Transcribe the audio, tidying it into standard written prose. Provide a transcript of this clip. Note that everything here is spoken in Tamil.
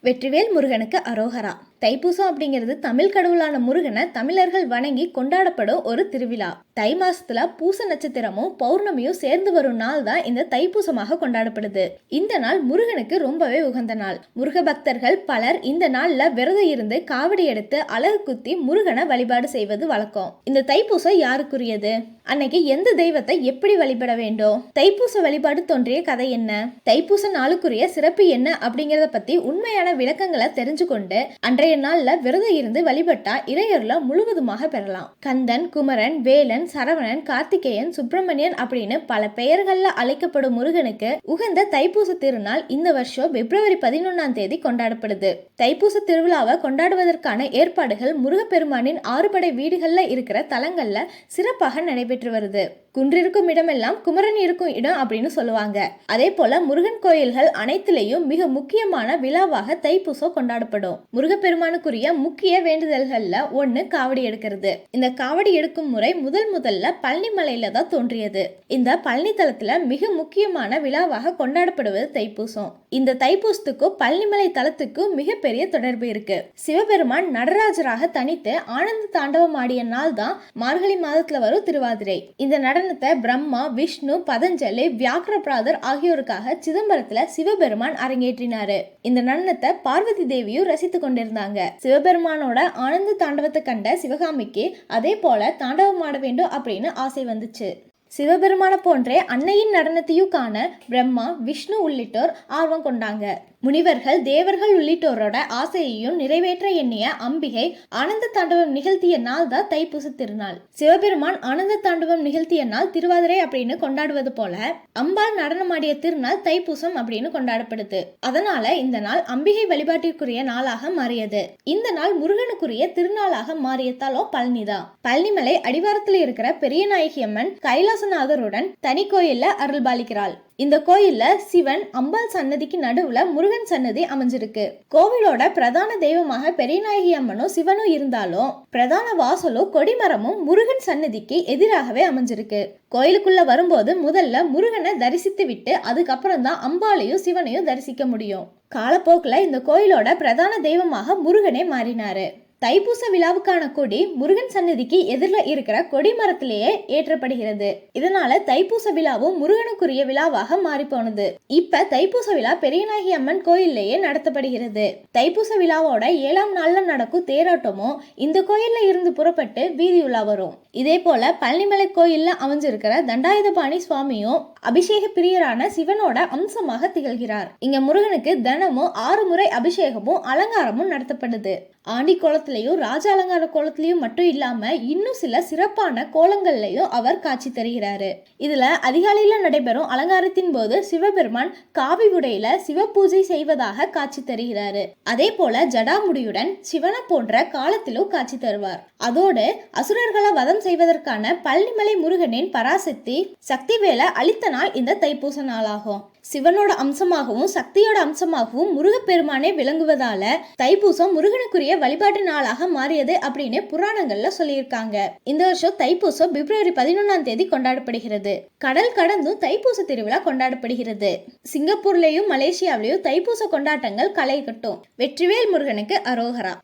வெற்றிவேல் முருகனுக்கு அரோகரா. தைப்பூசம் அப்படிங்கிறது தமிழ் கடவுளான முருகனை தமிழர்கள் வணங்கி கொண்டாடப்படும் ஒரு திருவிழா. தை மாசத்துல பூச நட்சத்திரமும் பௌர்ணமியும் சேர்ந்து வரும் நாள் தான் இந்த தைப்பூசமாக கொண்டாடப்படுது. இந்த நாள் முருகனுக்கு ரொம்பவே உகந்த நாள். முருக பக்தர்கள் பலர் இந்த நாள்ல விரதம் இருந்து காவடி எடுத்து அலகு குத்தி முருகனை வழிபாடு செய்வது வழக்கம். இந்த தைப்பூசம் யாருக்குரியது? அன்னைக்கு எந்த தெய்வத்தை எப்படி வழிபட வேண்டும்? தைப்பூச வழிபாடு தோன்றிய கதை என்ன? தைப்பூச நாளுக்குரிய சிறப்பு என்ன அப்படிங்கறத பத்தி உண்மையான விளக்கங்களை தெரிஞ்சு கொண்டு அன்றைய நாள்ல விரதம் இருந்து வழிபட்டா இறையருள முழுவதுமாக பெறலாம். கந்தன், குமரன், வேலன், சரவணன், கார்த்திகேயன், சுப்பிரமணியன் அப்படின்னு பல பெயர்கள்ல அழைக்கப்படும் முருகனுக்கு உகந்த தைப்பூச திருநாள் இந்த வருஷம் பிப்ரவரி 11 கொண்டாடப்படுது. தைப்பூச திருவிழாவை கொண்டாடுவதற்கான ஏற்பாடுகள் முருகப்பெருமானின் 6 படை வீடுகள்ல இருக்கிற தலங்கள்ல சிறப்பாக நடைபெற்று வருது. குன்றிருக்கும் இடமெல்லாம் குமரன் இருக்கும் இடம் அப்படின்னு சொல்லுவாங்க. அதே போல முருகன் கோயில்கள் அனைத்திலையும் மிக முக்கியமான விழாவாக தைப்பூசம் கொண்டாடப்படும். முருகப்பெருமானுக்குரிய முக்கிய வேண்டுதல்கள்ல ஒண்ணு காவடி எடுக்கிறது. இந்த காவடி எடுக்கும் முறை முதல்ல பழனி மலையில தான் தோன்றியது. இந்த பழனி தலத்துல மிக முக்கியமான விழாவாக கொண்டாடப்படுவது தைப்பூசம். இந்த தைப்பூசத்துக்கும் பழனிமலை தலத்துக்கும் மிகப்பெரிய தொடர்பு இருக்கு. சிவபெருமான் நடராஜராக தனித்து ஆனந்த தாண்டவம் ஆடிய நாள் தான் மார்கழி மாதத்துல வரும் திருவாதிரை. இந்த நடனத்தை பிரம்மா, விஷ்ணு, பதஞ்சலி, வியாக்கிரபாதர் ஆகியோருக்காக சிதம்பரத்துல சிவபெருமான் அரங்கேற்றினாரு. இந்த நடனத்தை பார்வதி தேவியும் ரசித்து கொண்டிருந்தாங்க. சிவபெருமானோட ஆனந்த தாண்டவத்தை கண்ட சிவகாமிக்கு அதே போல தாண்டவம் ஆட வேண்டும் அப்படின்னு ஆசை வந்துச்சு. சிவபெருமான போன்றே அன்னையின் நடனத்தையும் காண பிரம்மா, விஷ்ணு உள்ளிட்டோர் ஆர்வம் கொண்டாங்க. முனிவர்கள், தேவர்கள் உள்ளிட்டோரோட ஆசையையும் நிறைவேற்ற எண்ணிய அம்பிகை ஆனந்த தாண்டவம் நிகழ்த்திய நாள் தான் தைப்பூச திருநாள். சிவபெருமான் ஆனந்த தாண்டவம் நிகழ்த்திய நாள் திருவாதிரை அப்படின்னு கொண்டாடுவது போல அம்பாள் நடனமாடிய திருநாள் தைப்பூசம் அப்படின்னு கொண்டாடப்படுது. அதனால இந்த நாள் அம்பிகை வழிபாட்டிற்குரிய நாளாக மாறியது. இந்த நாள் முருகனுக்குரிய திருநாளாக மாறிய தலம் பழனிதான். பழனிமலை அடிவாரத்தில் இருக்கிற பெரிய நாயகி அம்மன் கைலாசநாதருடன் தனி கோயில்ல அருள்பாலிக்கிறாள். இந்த கோயில்ல சிவன், அம்பாள் சன்னதிக்கு நடுவுல முருகன் சன்னதி அமைஞ்சிருக்கு. கோவிலோட பிரதான தெய்வமாக பெரியநாயகி அம்மனும் சிவனும் இருந்தாலும் பிரதான வாசலும் கொடிமரமும் முருகன் சன்னதிக்கு எதிராகவே அமைஞ்சிருக்கு. கோயிலுக்குள்ள வரும்போது முதல்ல முருகனை தரிசித்து விட்டு அதுக்கப்புறம் தான் அம்பாளையும் சிவனையும் தரிசிக்க முடியும். காலப்போக்குல இந்த கோயிலோட பிரதான தெய்வமாக முருகனே மாறினாரு. தைப்பூச விழாவுக்கான கொடி முருகன் சன்னதிக்கு எதிரில் இருக்கிற கொடி மரத்திலேயே ஏற்றப்படுகிறது. இதனால தைப்பூச விழாவும் முருகனுக்குரிய விழாவாக மாறி போனது. இப்ப தைப்பூச விழா பெரியநாயகி அம்மன் கோயிலேயே நடத்தப்படுகிறது. தைப்பூச விழாவோட 7ஆம் நாள்ல நடக்கும் தேரோட்டமும் இந்த கோயில்ல இருந்து புறப்பட்டு வீதி உலா வரும். இதே போல பழனிமலை கோயில்ல அமைஞ்சிருக்கிற தண்டாயுதபாணி சுவாமியும் அபிஷேக பிரியரான சிவனோட அம்சமாக திகழ்கிறார். இங்க முருகனுக்கு தினமும் 6 முறை அபிஷேகமும் அலங்காரமும் நடத்தப்படுது. ஆண்டி கோலத்திலையும் ராஜ அலங்கார கோலத்திலையும் மட்டும் இல்லாம இன்னும் சில சிறப்பான கோலங்கள்லயும் அவர் காட்சி தருகிறாரு. இதுல அதிகாலையில நடைபெறும் அலங்காரத்தின் போது சிவபெருமான் காவி உடையில சிவ பூஜை செய்வதாக காட்சி தருகிறாரு. அதே போல ஜடாமுடியுடன் சிவனை போன்ற காலத்திலும் காட்சி தருவார். அதோடு அசுரர்களை வதம் செய்வதற்கான பழனிமலை முருகனின் பராசக்தி சக்தி வேலை அளித்த நாள் இந்த தைப்பூச நாளாகும். சிவனோட அம்சமாகவும் சக்தியோட அம்சமாகவும் முருகப்பெருமானே விளங்குவதால தைப்பூசம் முருகனுக்குரிய வழிபாட்டு நாளாக மாறியது அப்படின்னு புராணங்கள்ல சொல்லியிருக்காங்க. இந்த வருஷம் தைப்பூசம் பிப்ரவரி 11 கொண்டாடப்படுகிறது. கடல் கடந்தும் தைப்பூச திருவிழா கொண்டாடப்படுகிறது. சிங்கப்பூர்லயும் மலேசியாவிலையும் தைப்பூச கொண்டாட்டங்கள் களை கட்டும். வெற்றிவேல் முருகனுக்கு அரோகரா.